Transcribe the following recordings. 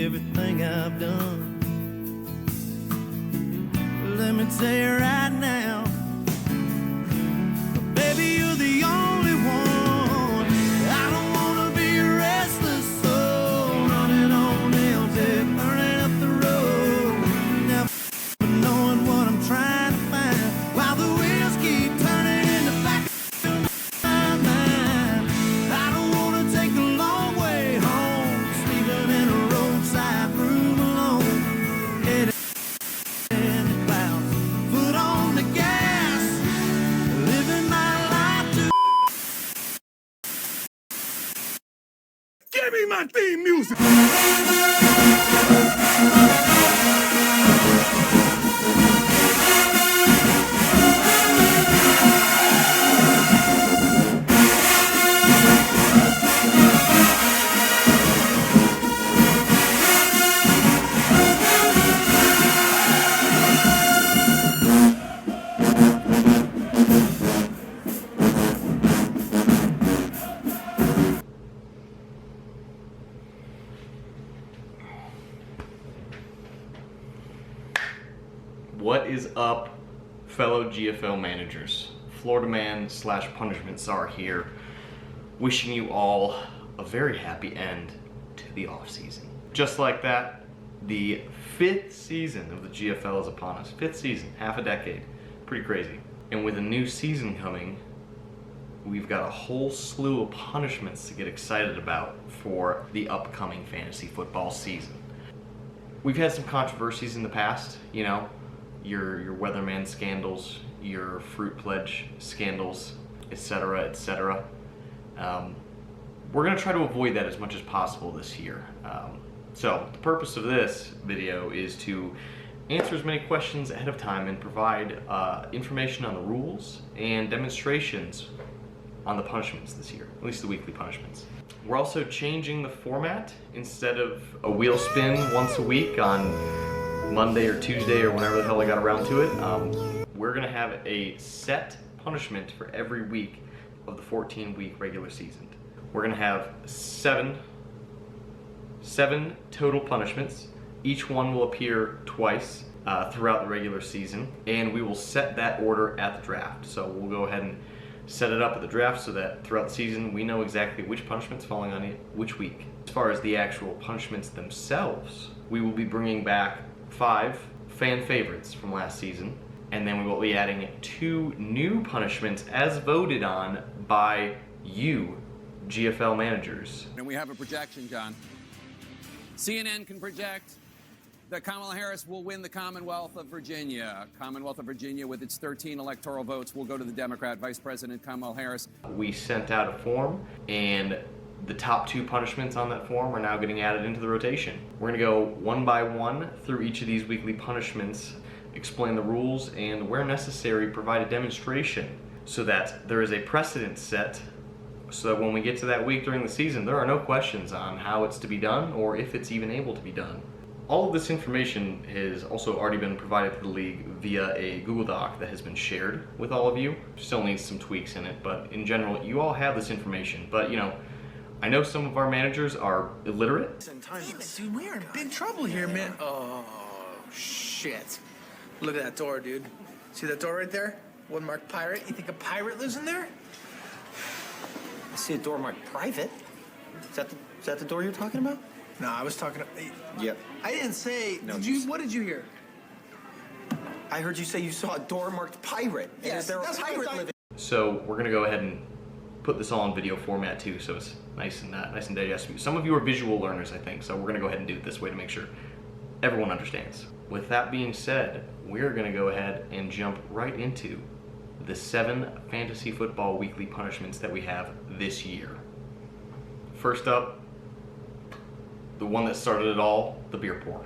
everything I've done. Let me tell you right now, baby, you're the only one. I don't wanna be a restless soul, running on empty, burning up the road. Now, knowing what I'm trying to find, while the wheels keep turning in the back of my mind. I don't wanna take a long way home, sleeping in a roadside room alone. Headed in the clouds, foot on the gas, living my life to. Give me my theme music! What is up, fellow GFL managers? Florida Man / Punishment Czar here, wishing you all a very happy end to the offseason. Just like that, the 5th season of the GFL is upon us. 5th season, half a decade. Pretty crazy. And with a new season coming, we've got a whole slew of punishments to get excited about for the upcoming fantasy football season. We've had some controversies in the past, you know, your weatherman scandals, your fruit pledge scandals, etc., etc. We're going to try to avoid that as much as possible this year. So the purpose of this video is to answer as many questions ahead of time and provide information on the rules and demonstrations on the punishments this year, at least the weekly punishments. We're also changing the format. Instead of a wheel spin once a week on Monday or Tuesday or whenever the hell I got around to it, we're gonna have a set punishment for every week of the 14-week regular season. We're gonna have seven total punishments. Each one will appear twice throughout the regular season, and we will set that order at the draft. So we'll go ahead and set it up at the draft so that throughout the season we know exactly which punishment's falling on which week. As far as the actual punishments themselves, we will be bringing back 5 fan favorites from last season, and then we will be adding 2 new punishments as voted on by you, GFL managers. And we have a projection, John. CNN can project that Kamala Harris will win the Commonwealth of Virginia. Commonwealth of Virginia, with its 13 electoral votes, will go to the Democrat Vice President Kamala Harris. We sent out a form, and the top 2 punishments on that form are now getting added into the rotation. We're gonna go one by one through each of these weekly punishments, explain the rules, and where necessary, provide a demonstration so that there is a precedent set so that when we get to that week during the season, there are no questions on how it's to be done or if it's even able to be done. All of this information has also already been provided to the league via a Google Doc that has been shared with all of you. Still needs some tweaks in it, but in general, you all have this information. But you know, I know some of our managers are illiterate. Damn it, dude, we are in big trouble here, man. Oh, shit. Look at that door, dude. See that door right there? One marked pirate. You think a pirate lives in there? I see a door marked private. Is that the door you're talking about? No, I was talking. Yep. I didn't say. No, What did you hear? I heard you say you saw a door marked pirate. And Yes, is there a that's what I pirate thought. living? So we're gonna go ahead and put this all in video format too, so it's nice and digestible. Some of you are visual learners, I think, so we're gonna go ahead and do it this way to make sure everyone understands. With that being said, we're gonna go ahead and jump right into the 7 fantasy football weekly punishments that we have this year. First up, the one that started it all, the beer pour.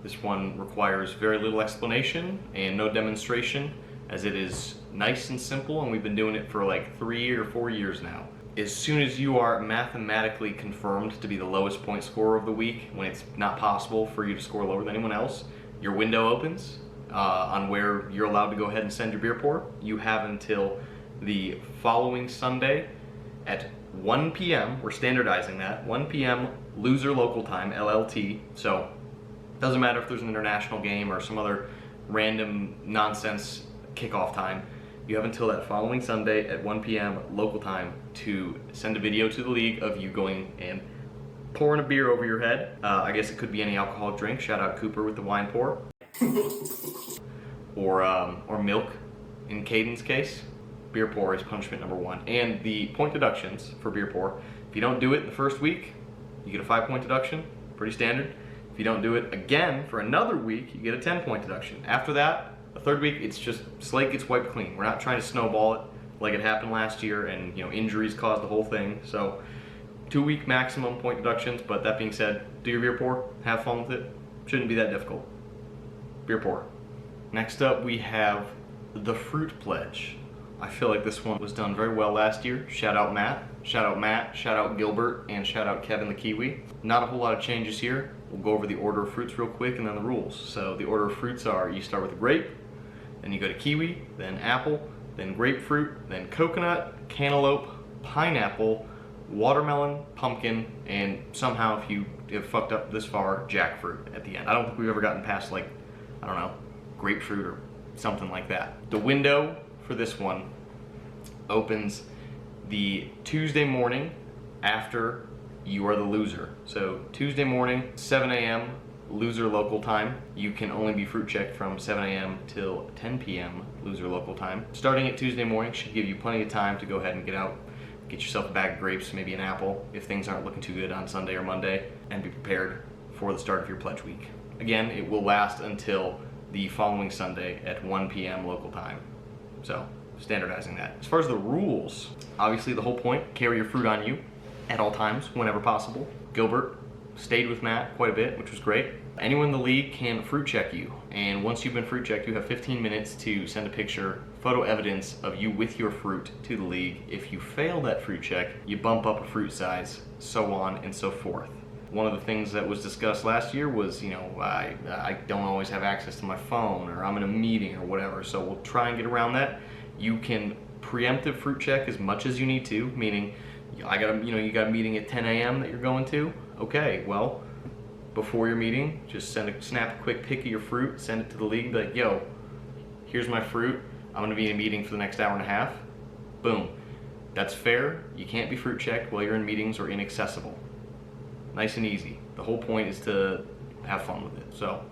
This one requires very little explanation and no demonstration, as it is nice and simple, and we've been doing it for like 3 or 4 years now. As soon as you are mathematically confirmed to be the lowest point scorer of the week, when it's not possible for you to score lower than anyone else, your window opens on where you're allowed to go ahead and send your beer pour. You have until the following Sunday at 1 p.m., we're standardizing that, 1 p.m. loser local time, LLT. So doesn't matter if there's an international game or some other random nonsense kickoff time. You have until that following Sunday at 1 p.m. local time to send a video to the league of you going and pouring a beer over your head. I guess it could be any alcoholic drink. Shout out Cooper with the wine pour. or milk in Caden's case. Beer pour is punishment number 1. And the point deductions for beer pour, if you don't do it the first week, you get a 5-point deduction, pretty standard. If you don't do it again for another week, you get a 10-point deduction. After that, the third week, it's just slate gets wiped clean. We're not trying to snowball it like it happened last year, and injuries caused the whole thing. So 2-week maximum point deductions. But that being said, do your beer pour, have fun with it. Shouldn't be that difficult. Beer pour. Next up, we have the fruit pledge. I feel like this one was done very well last year. Shout out Matt, shout out Matt, shout out Gilbert, and shout out Kevin the Kiwi. Not a whole lot of changes here. We'll go over the order of fruits real quick and then the rules. So the order of fruits are, you start with a grape, then you go to kiwi, then apple, then grapefruit, then coconut, cantaloupe, pineapple, watermelon, pumpkin, and somehow, if you have fucked up this far, jackfruit at the end. I don't think we've ever gotten past, like, I don't know, grapefruit or something like that. The window for this one opens the Tuesday morning after you are the loser. So Tuesday morning, 7 a.m. loser local time. You can only be fruit checked from 7 a.m. till 10 p.m. loser local time. Starting at Tuesday morning should give you plenty of time to go ahead and get out, get yourself a bag of grapes, maybe an apple, if things aren't looking too good on Sunday or Monday, and be prepared for the start of your pledge week. Again, it will last until the following Sunday at 1 p.m. local time. So, standardizing that. As far as the rules, obviously the whole point, carry your fruit on you at all times, whenever possible. Gilbert stayed with Matt quite a bit, which was great. Anyone in the league can fruit check you, and once you've been fruit checked, you have 15 minutes to send a picture, photo evidence of you with your fruit to the league. If you fail that fruit check, you bump up a fruit size, so on and so forth. One of the things that was discussed last year was, I don't always have access to my phone, or I'm in a meeting or whatever, so we'll try and get around that. You can preemptive fruit check as much as you need to, meaning you got a meeting at 10 a.m. that you're going to. Okay, well, before your meeting, just snap a quick pic of your fruit, send it to the league, be like, yo, here's my fruit. I'm gonna be in a meeting for the next hour and a half. Boom. That's fair. You can't be fruit checked while you're in meetings or inaccessible. Nice and easy. The whole point is to have fun with it. So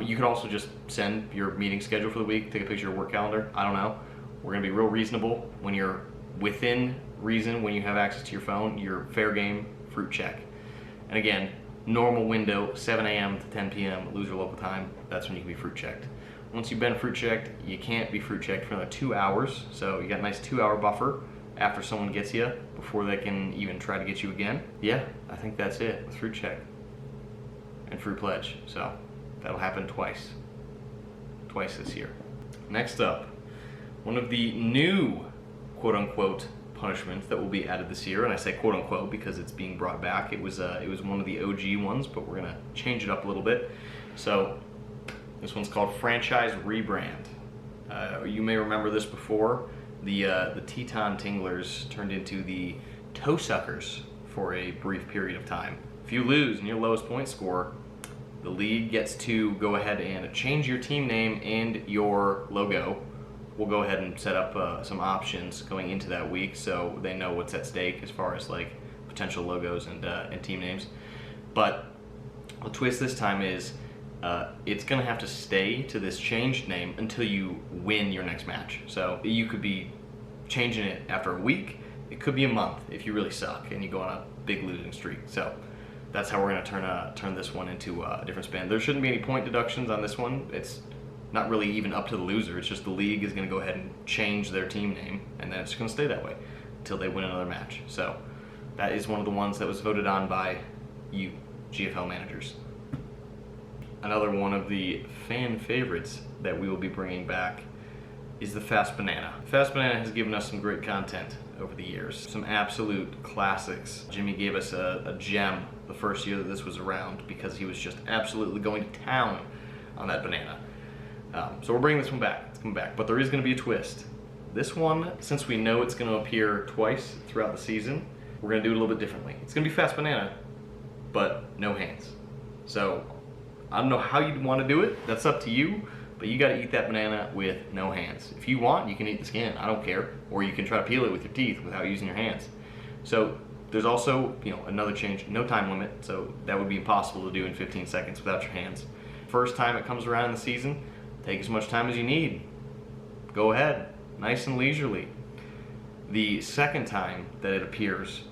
you could also just send your meeting schedule for the week, take a picture of your work calendar. I don't know. We're gonna be real reasonable. When you're within reason, when you have access to your phone, you're fair game, fruit check. And again, normal window, 7 a.m. to 10 p.m. loser local time. That's when you can be fruit checked. Once you've been fruit checked, you can't be fruit checked for another 2 hours. So you got a nice 2-hour buffer after someone gets you before they can even try to get you again. Yeah, I think that's it with fruit check and fruit pledge. So that'll happen twice this year. Next up, one of the new quote unquote punishments that will be added this year, and I say quote unquote because it's being brought back. It was one of the OG ones, but we're gonna change it up a little bit. So this one's called franchise rebrand. You may remember this before. The Teton Tinglers turned into the Toe Suckers for a brief period of time. If you lose in your lowest point score, the league gets to go ahead and change your team name and your logo. We'll go ahead and set up some options going into that week so they know what's at stake as far as like potential logos and team names. But the twist this time is it's going to have to stay to this changed name until you win your next match. So you could be changing it after a week. It could be a month if you really suck and you go on a big losing streak. So that's how we're going to turn this one into a different spin. There shouldn't be any point deductions on this one. It's not really even up to the loser. It's just the league is going to go ahead and change their team name, and then it's going to stay that way until they win another match. So that is one of the ones that was voted on by you, GFL managers. Another one of the fan favorites that we will be bringing back is the Fast Banana. Fast Banana has given us some great content over the years, some absolute classics. Jimmy gave us a gem the first year that this was around because he was just absolutely going to town on that banana. So we're bringing this one back. It's coming back, but there is going to be a twist. This one, since we know it's going to appear twice throughout the season, we're going to do it a little bit differently. It's going to be Fast Banana, but no hands. So I don't know how you'd want to do it. That's up to you, but you got to eat that banana with no hands. If you want, you can eat the skin. I don't care. Or you can try to peel it with your teeth without using your hands. So there's also, another change, no time limit. So that would be impossible to do in 15 seconds without your hands. First time it comes around in the season, take as much time as you need. Go ahead, nice and leisurely. The second time that it appears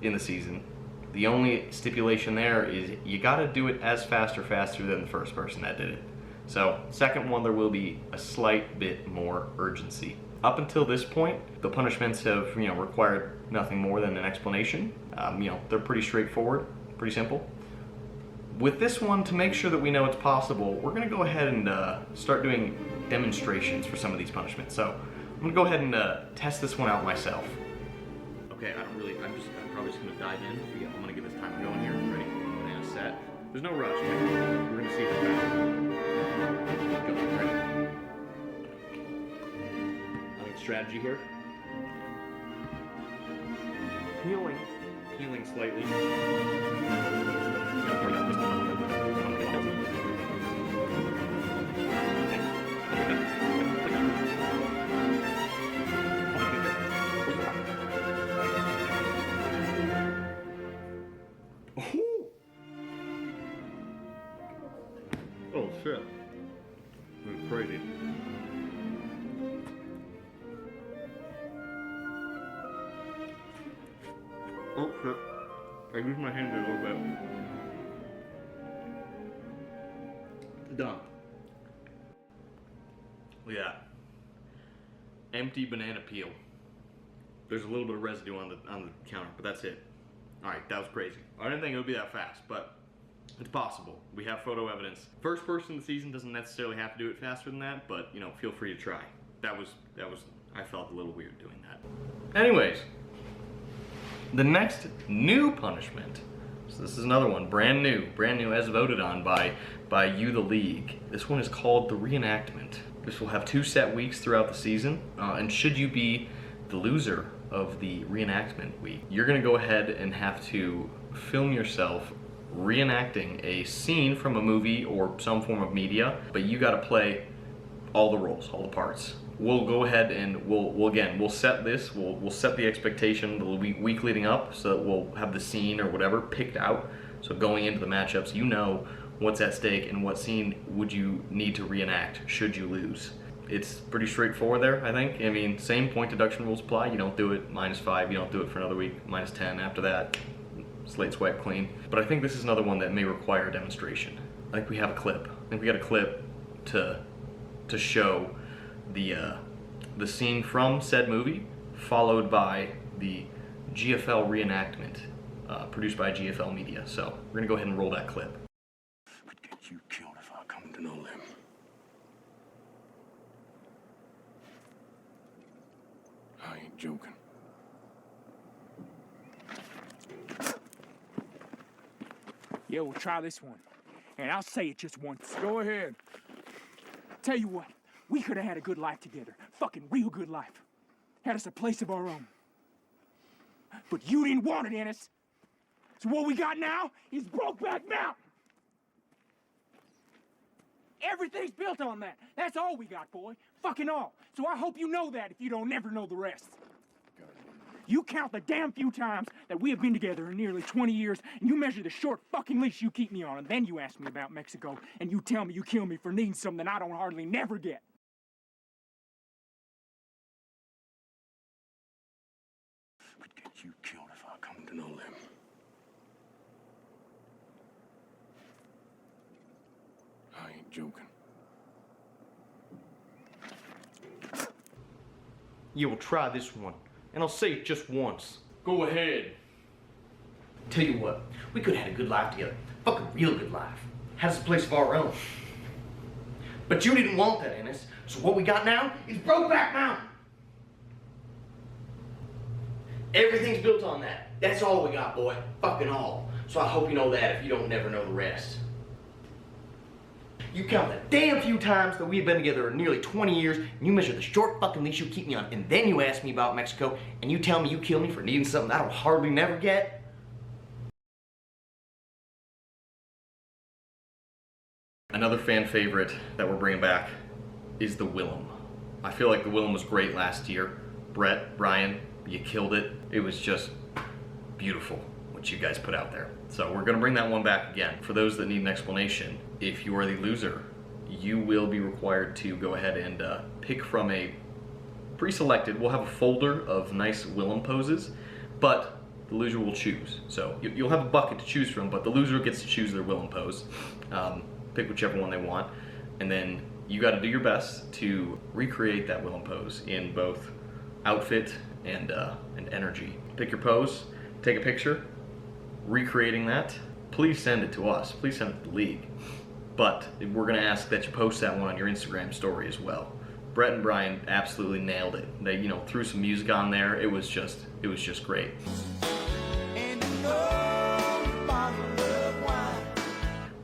in the season, the only stipulation there is you gotta do it as fast or faster than the first person that did it. So, second one, there will be a slight bit more urgency. Up until this point, the punishments have, required nothing more than an explanation. They're pretty straightforward, pretty simple. With this one, to make sure that we know it's possible, we're gonna go ahead and start doing demonstrations for some of these punishments. So, I'm gonna go ahead and test this one out myself. Okay, I'm probably just gonna dive in. I'm gonna give this time going here. Ready? Banana set. There's no rush. We're gonna see if it's better. Go. Ready? I think strategy here. Peeling slightly. Oh shit. This is crazy. Oh shit. I used my hand a little bit. Done. Look at that. Empty banana peel. There's a little bit of residue on the counter, but that's it. Alright, that was crazy. I didn't think it would be that fast, but it's possible. We have photo evidence. First person in the season doesn't necessarily have to do it faster than that, but feel free to try. That was I felt a little weird doing that. Anyways, the next new punishment. So this is another one, brand new as voted on by you, the league. This one is called the reenactment. This will have 2 set weeks throughout the season, and should you be the loser of the reenactment week, you're gonna go ahead and have to film yourself reenacting a scene from a movie or some form of media, but you gotta play all the roles, all the parts. We'll go ahead and we'll set this, we'll set the expectation the week leading up, so that we'll have the scene or whatever picked out. So going into the matchups, you know what's at stake and what scene would you need to reenact should you lose. It's pretty straightforward there, I think. I mean, same point deduction rules apply. You don't do it -5, you don't do it for another week, -10 after that. Slate swipe clean. But I think this is another one that may require a demonstration. I think we have a clip. I think we got a clip to show the scene from said movie, followed by the GFL reenactment produced by GFL Media. So we're gonna go ahead and roll that clip. Could get you killed if I come to know them. I ain't joking. Yeah, we'll try this one. And I'll say it just once. Go ahead. Tell you what, we could have had a good life together. Fucking real good life. Had us a place of our own. But you didn't want it, Ennis. So what we got now is Brokeback Mountain. Everything's built on that. That's all we got, boy. Fucking all. So I hope you know that if you don't never know the rest. You count the damn few times that we have been together in nearly 20 years, and you measure the short fucking leash you keep me on, and then you ask me about Mexico, and you tell me you kill me for needing something I don't hardly never get. Could get you killed if I come to know them. I ain't joking. You will try this one, and I'll say it just once. Go ahead. Tell you what, we could have had a good life together. Fucking real good life. Had us a place of our own. But you didn't want that, Ennis. So what we got now is Brokeback Mountain. Everything's built on that. That's all we got, boy. Fucking all. So I hope you know that if you don't never know the rest. You count the damn few times that we've been together in nearly 20 years, and you measure the short fucking leash you keep me on, and then you ask me about Mexico, and you tell me you kill me for needing something I don't hardly never get. Another fan favorite that we're bringing back is the Willem. I feel like the Willem was great last year. Brett, Brian, you killed it. It was just beautiful what you guys put out there. So we're gonna bring that one back again. For those that need an explanation, if you are the loser, you will be required to go ahead and pick from a pre-selected, we'll have a folder of nice Willem poses, but the loser will choose. So you'll have a bucket to choose from, but the loser gets to choose their Willem pose. Pick whichever one they want, and then you gotta do your best to recreate that Willem pose in both outfit and energy. Pick your pose, take a picture, recreating that. Please send it to us, please send it to the league. But we're gonna ask that you post that one on your Instagram story as well. Brett and Brian absolutely nailed it. They, you know, threw some music on there. It was just great.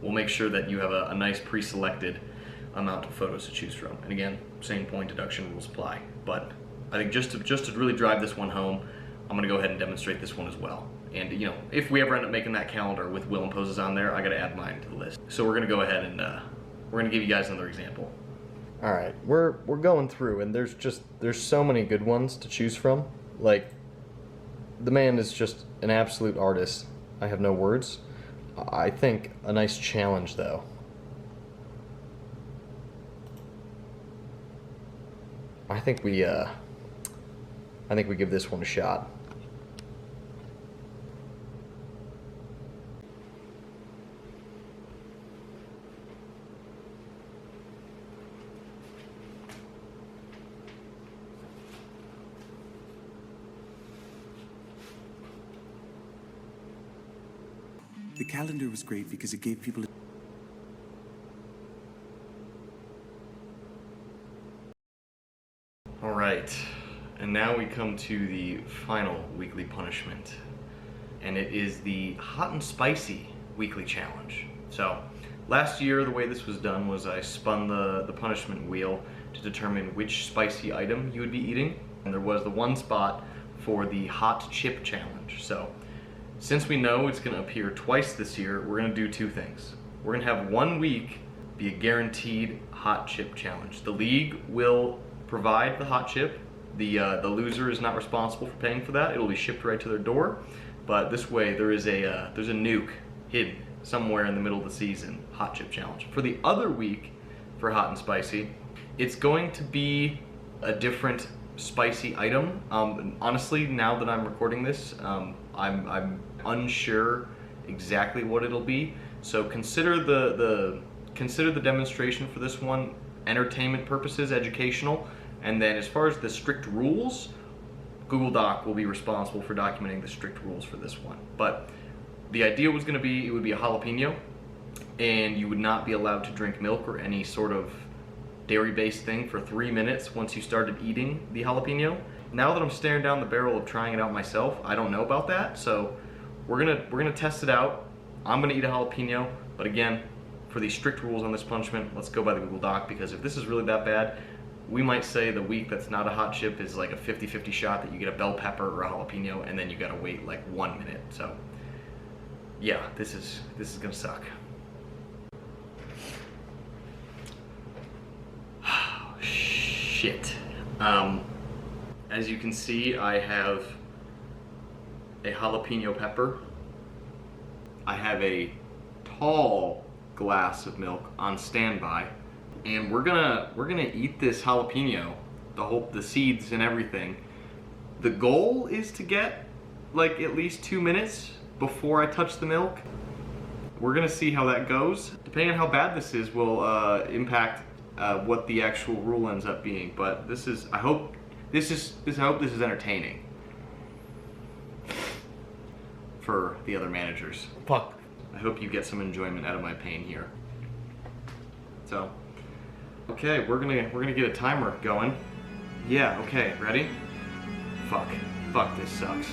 We'll make sure that you have a nice pre-selected amount of photos to choose from. And again, same point deduction rules apply. But I think just to really drive this one home, I'm gonna go ahead and demonstrate this one as well. And you know, if we ever end up making that calendar with Willem poses on there, I gotta add mine to the list. So we're gonna go ahead and we're gonna give you guys another example. All right, we're going through, and there's so many good ones to choose from. Like, the man is just an absolute artist. I have no words. I think a nice challenge, though. I think we give this one a shot. The calendar was great because it gave people All right, and now we come to the final weekly punishment, and it is the hot and spicy weekly challenge. So last year, the way this was done was I spun the punishment wheel to determine which spicy item you would be eating, and there was the one spot for the hot chip challenge. So since we know it's gonna appear twice this year, we're gonna do two things. We're gonna have 1 week be a guaranteed hot chip challenge. The league will provide the hot chip. The loser is not responsible for paying for that. It'll be shipped right to their door. But this way, there's a nuke hidden somewhere in the middle of the season, hot chip challenge. For the other week, for hot and spicy, it's going to be a different spicy item. Honestly, now that I'm recording this, I'm unsure exactly what it'll be. So consider the demonstration for this one entertainment purposes, educational, and then as far as the strict rules, Google Doc will be responsible for documenting the strict rules for this one. But the idea was going to be it would be a jalapeno, and you would not be allowed to drink milk or any sort of dairy-based thing for 3 minutes once you started eating the jalapeno. Now that I'm staring down the barrel of trying it out myself, I don't know about that, so we're gonna test it out. I'm gonna eat a jalapeno, but again, for the strict rules on this punishment, let's go by the Google Doc, because if this is really that bad, we might say the week that's not a hot chip is like a 50-50 shot that you get a bell pepper or a jalapeno, and then you gotta wait like 1 minute. So yeah, this is gonna suck. Shit. As you can see, I have a jalapeno pepper. I have a tall glass of milk on standby, and we're gonna eat this jalapeno, the seeds and everything. The goal is to get like at least 2 minutes before I touch the milk. We're gonna see how that goes. Depending on how bad this is will impact what the actual rule ends up being. But I hope this is entertaining for the other managers. Fuck. I hope you get some enjoyment out of my pain here. So, okay, we're gonna get a timer going. Yeah, okay, ready? Fuck, this sucks.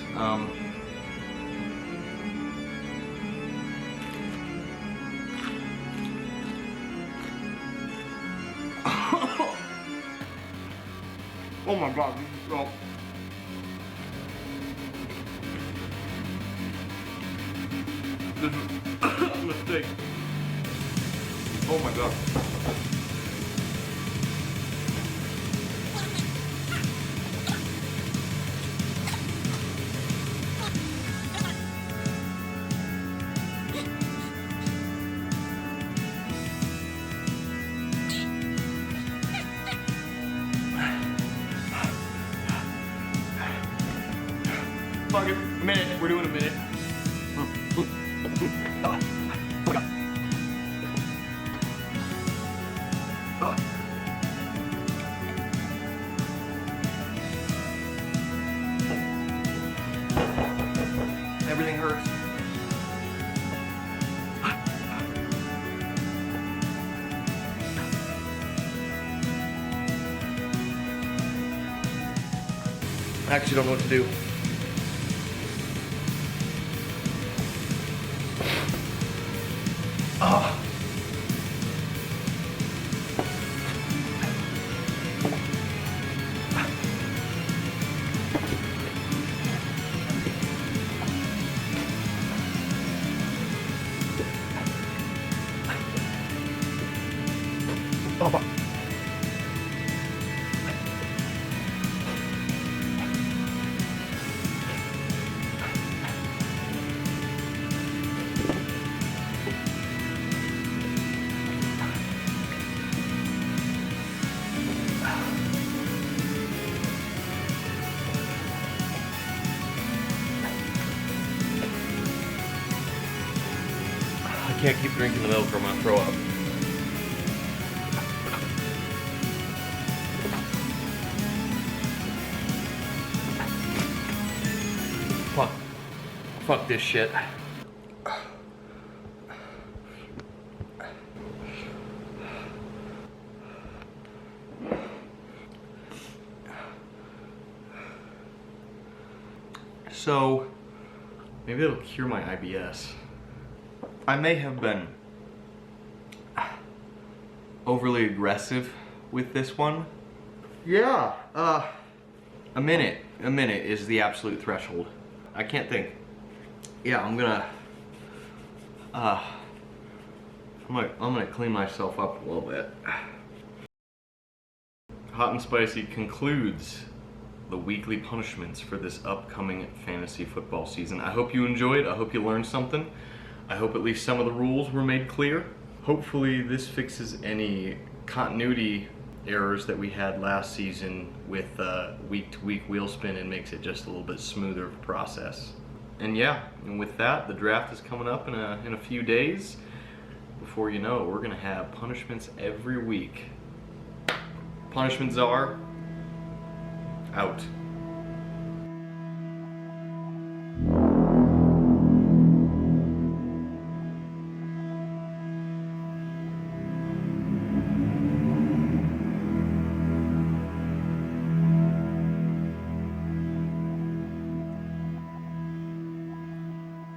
Oh my god, this is so... This is a mistake. Oh my god. Fuck it, a minute. We're doing a minute. Everything hurts. I actually don't know what to do. I can't keep drinking the milk or I'm gonna throw up. Fuck this shit. So, maybe it'll cure my IBS. I may have been overly aggressive with this one. Yeah, a minute is the absolute threshold. I can't think. Yeah, I'm gonna clean myself up a little bit. Hot and Spicy concludes the weekly punishments for this upcoming fantasy football season. I hope you enjoyed. I hope you learned something. I hope at least some of the rules were made clear. Hopefully this fixes any continuity errors that we had last season with week-to-week wheel spin and makes it just a little bit smoother of a process. And yeah, and with that, the draft is coming up in a few days. Before you know it, we're gonna have punishments every week. Punishment Czar, out.